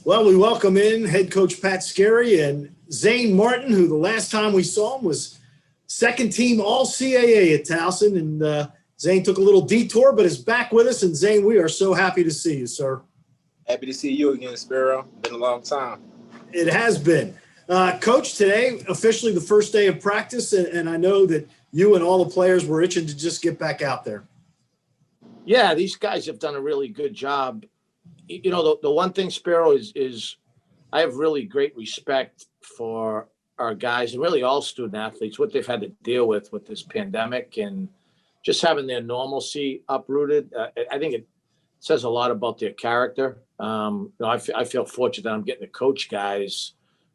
Well, we welcome in head coach Pat Skerry and Zane Martin, who the last time we saw him was second team All-CAA at Towson. And Zane took a little detour, but is back with us. And Zane, we are so happy to see you, sir. Happy to see you again, Spiro. Been a long time. It has been. Coach, today, officially the first day of practice, and I know that you and all the players were itching to just get back out there. Yeah, these guys have done a really good job. You know, the one thing, Spiro, is I have really great respect for our guys and really all student athletes, what they've had to deal with this pandemic and just having their normalcy uprooted. I think it says a lot about their character. I feel fortunate that I'm getting to coach guys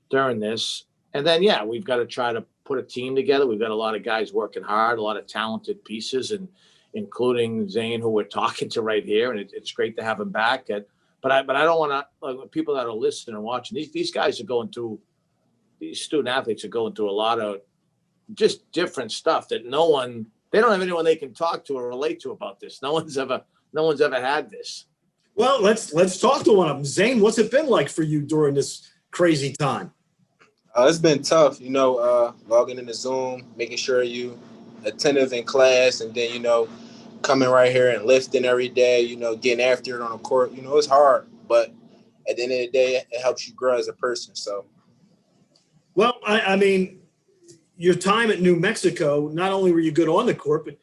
during this. And then, yeah, we've got to try to put a team together. We've got a lot of guys working hard, a lot of talented pieces, and including Zane, who we're talking to right here. And it's great to have him back. But I don't want to, like, people that are listening and watching, these guys are going through, these student athletes are going through a lot of just different stuff that they don't have anyone they can talk to or relate to about this. No one's ever had this. Well, let's talk to one of them. Zane, what's it been like for you during this crazy time? It's been tough, logging into Zoom, making sure you attentive in class, and then, coming right here and lifting every day, getting after it on the court. It's hard, but at the end of the day, it helps you grow as a person. So, well, I mean, your time at New Mexico, not only were you good on the court, but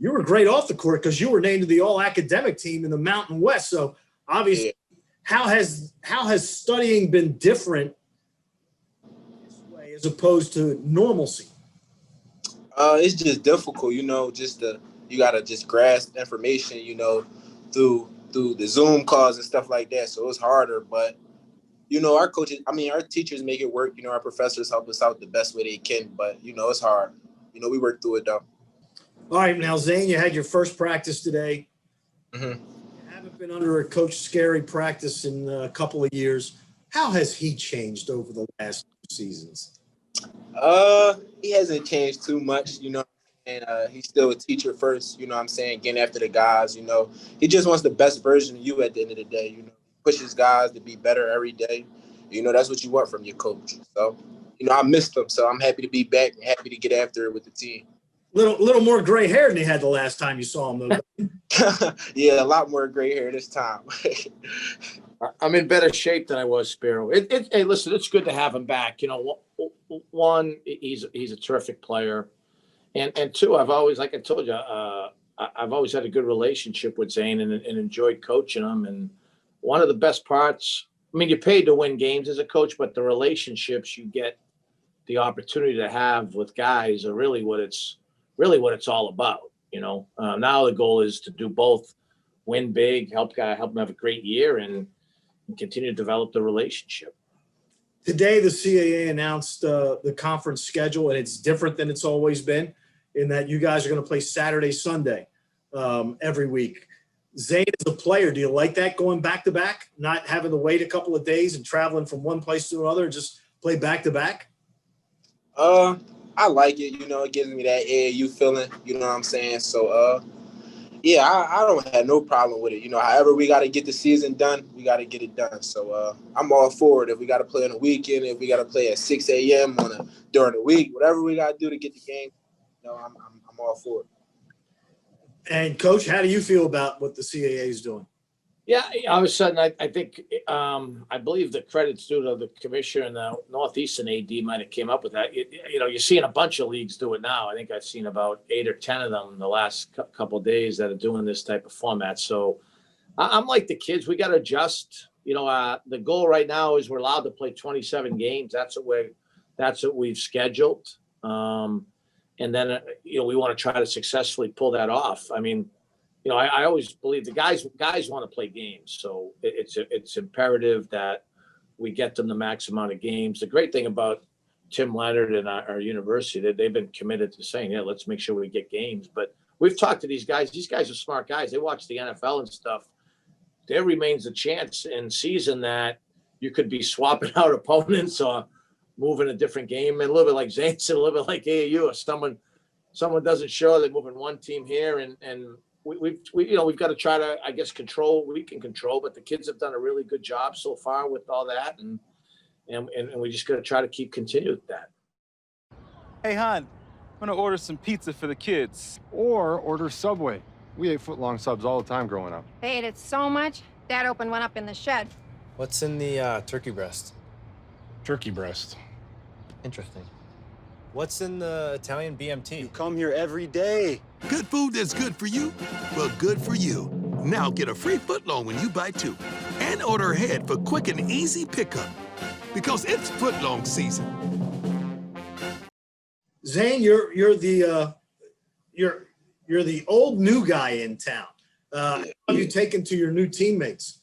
you were great off the court because you were named to the all-academic team in the Mountain West. So obviously, how has studying been different this way as opposed to normalcy? It's just difficult, you got to just grasp information, through the Zoom calls and stuff like that. So it's harder, but our coaches, our teachers make it work. Our professors help us out the best way they can, but it's hard. We work through it though. All right, now Zane, you had your first practice today. Mm-hmm. You haven't been under a Coach Skerry practice in a couple of years. How has he changed over the last 2 seasons? He hasn't changed too much, and he's still a teacher first, getting after the guys, he just wants the best version of you at the end of the day, pushes guys to be better every day. That's what you want from your coach. So, I missed him, so I'm happy to be back and happy to get after it with the team. Little more gray hair than he had the last time you saw him, though. Yeah, a lot more gray hair this time. I'm in better shape than I was, Spiro. Hey, listen, it's good to have him back. One, he's a terrific player, and two, I've always, like I told you, I've always had a good relationship with Zane and enjoyed coaching him. And one of the best parts, you're paid to win games as a coach, but the relationships you get the opportunity to have with guys are really what it's all about. Now the goal is to do both, win big, help them have a great year, and continue to develop the relationship. Today, the CAA announced the conference schedule, and it's different than it's always been in that you guys are going to play Saturday, Sunday every week. Zane, as a player, do you like that, going back-to-back, not having to wait a couple of days and traveling from one place to another and just play back-to-back? I like it. It gives me that AAU feeling. You know what I'm saying? So, yeah, I don't have no problem with it. However we got to get the season done, we got to get it done. So I'm all for it. If we got to play on the weekend, if we got to play at 6 a.m. during the week, whatever we got to do to get the game, I'm all for it. And, Coach, how do you feel about what the CAA is doing? Yeah, all of a sudden, I think I believe the credit's due to the commissioner and the Northeastern AD might have came up with that. You're seeing a bunch of leagues do it now. I think I've seen about 8 or 10 of them in the last couple of days that are doing this type of format. So I'm like the kids. We got to adjust. The goal right now is we're allowed to play 27 games. That's what we've scheduled. And then, we want to try to successfully pull that off. I always believe the guys want to play games. So it's imperative that we get them the max amount of games. The great thing about Tim Leonard and our university, that they've been committed to saying, yeah, let's make sure we get games. But we've talked to these guys. These guys are smart guys. They watch the NFL and stuff. There remains a chance in season that you could be swapping out opponents or moving a different game. And a little bit like Zane said, a little bit like AAU, or someone doesn't show, they're moving one team here and we've got to try to, I guess, control what we can control, but the kids have done a really good job so far with all that. And we just got to try to keep continuing with that. Hey, hon, I'm gonna order some pizza for the kids. Or order Subway. We ate foot-long subs all the time growing up. They ate it so much, Dad opened one up in the shed. What's in the turkey breast? Turkey breast. Interesting. What's in the Italian BMT? You come here every day. Good food that's good for you? Well, good for you. Now get a free footlong when you buy two. And order ahead for quick and easy pickup. Because it's footlong season. Zane, you're the old new guy in town. How have you taken to your new teammates?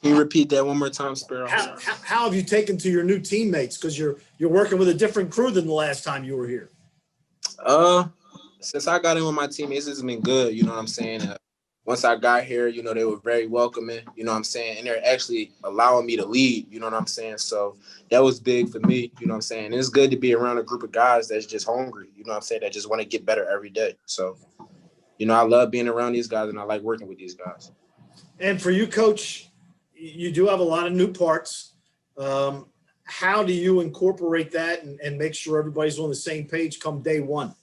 Can you repeat that one more time, Spiro? How have you taken to your new teammates? Because you're working with a different crew than the last time you were here. Since I got in with my teammates, it's been good. You know what I'm saying? Once I got here, you know, they were very welcoming. You know what I'm saying? And they're actually allowing me to lead. You know what I'm saying? So that was big for me. You know what I'm saying? And it's good to be around a group of guys that's just hungry. You know what I'm saying? That just want to get better every day. So, you know, I love being around these guys and I like working with these guys. And for you, Coach, you do have a lot of new parts. How do you incorporate that and make sure everybody's on the same page come day one?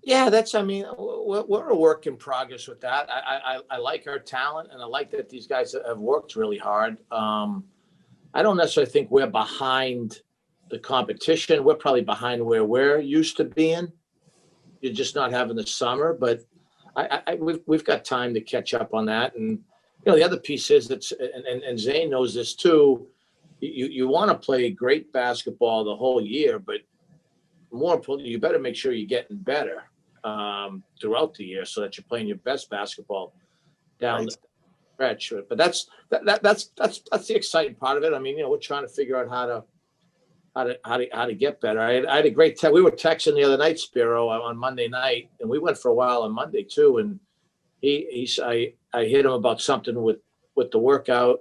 Yeah, we're a work in progress with that. I like our talent, and I like that these guys have worked really hard. I don't necessarily think we're behind the competition. We're probably behind where we're used to being. You're just not having the summer, but we've got time to catch up on that. And you know, the other piece is and Zane knows this too. You want to play great basketball the whole year, but more importantly, you better make sure you're getting better throughout the year so that you're playing your best basketball down the stretch. But that's the exciting part of it. I mean, you know, we're trying to figure out how to get better. I had a great we were texting the other night, Spiro, on Monday night, and we went for a while on Monday too. And I hit him about something with the workout,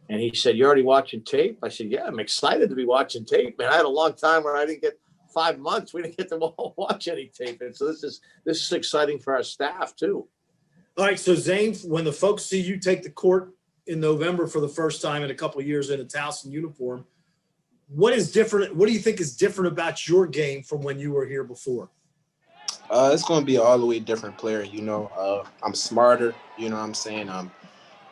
and he said, "You already watching tape?" I said, "Yeah, I'm excited to be watching tape, man. I had a long time where I didn't get 5 months. We didn't get to watch any tape, and so this is exciting for our staff too." All right, so Zane, when the folks see you take the court in November for the first time in a couple of years in a Towson uniform, what is different? What do you think is different about your game from when you were here before? It's going to be an all the way different player. You know, I'm smarter. You know what I'm saying?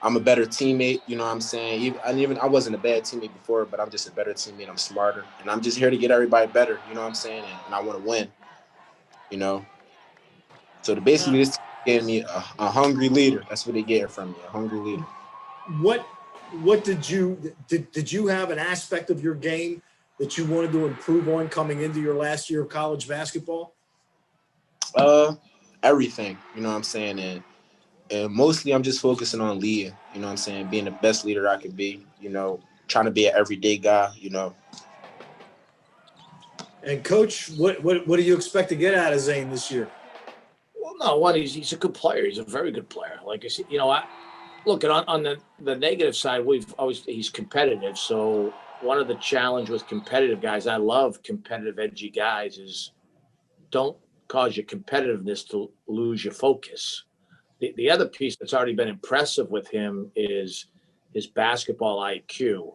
I'm a better teammate. You know what I'm saying? I wasn't a bad teammate before, but I'm just a better teammate. I'm smarter, and I'm just here to get everybody better. You know what I'm saying? And I want to win. You know. So basically, this gave me a hungry leader. That's what they get from me, a hungry leader. What did you have an aspect of your game that you wanted to improve on coming into your last year of college basketball? Everything. You know what I'm saying? And mostly I'm just focusing on leading, you know what I'm saying? Being the best leader I could be, you know, trying to be an everyday guy, you know. And Coach, what do you expect to get out of Zane this year? Well, no, he's a good player. He's a very good player. Like I said, you know, look, on the negative side, he's competitive. So one of the challenge with competitive guys, I love competitive, edgy guys, is don't cause your competitiveness to lose your focus. The other piece that's already been impressive with him is his basketball IQ.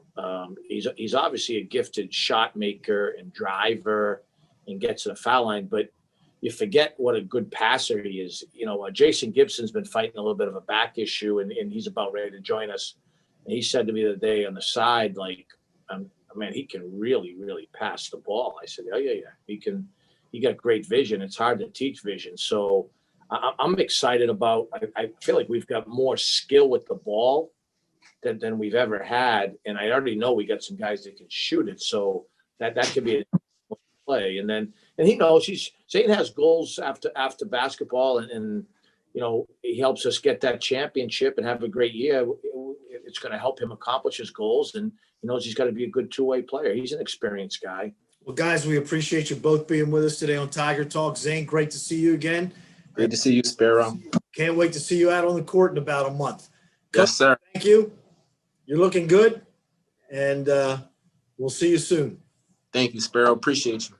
He's obviously a gifted shot maker and driver and gets to the foul line, but you forget what a good passer he is. You know, Jason Gibson's been fighting a little bit of a back issue, and he's about ready to join us. And he said to me the other day on the side, like, man, he can really, really pass the ball. I said, oh, yeah. He got great vision. It's hard to teach vision. So I'm excited about, I feel like we've got more skill with the ball than we've ever had. And I already know we got some guys that can shoot it. So that could be a play. And he knows Zane has goals after basketball and, you know, he helps us get that championship and have a great year. It's going to help him accomplish his goals. And he knows he's got to be a good two-way player. He's an experienced guy. Well, guys, we appreciate you both being with us today on Tiger Talk. Zane, great to see you again. Great to see you, Spiro. Can't wait to see you out on the court in about a month. Yes, sir. Thank you. You're looking good, and we'll see you soon. Thank you, Spiro. Appreciate you.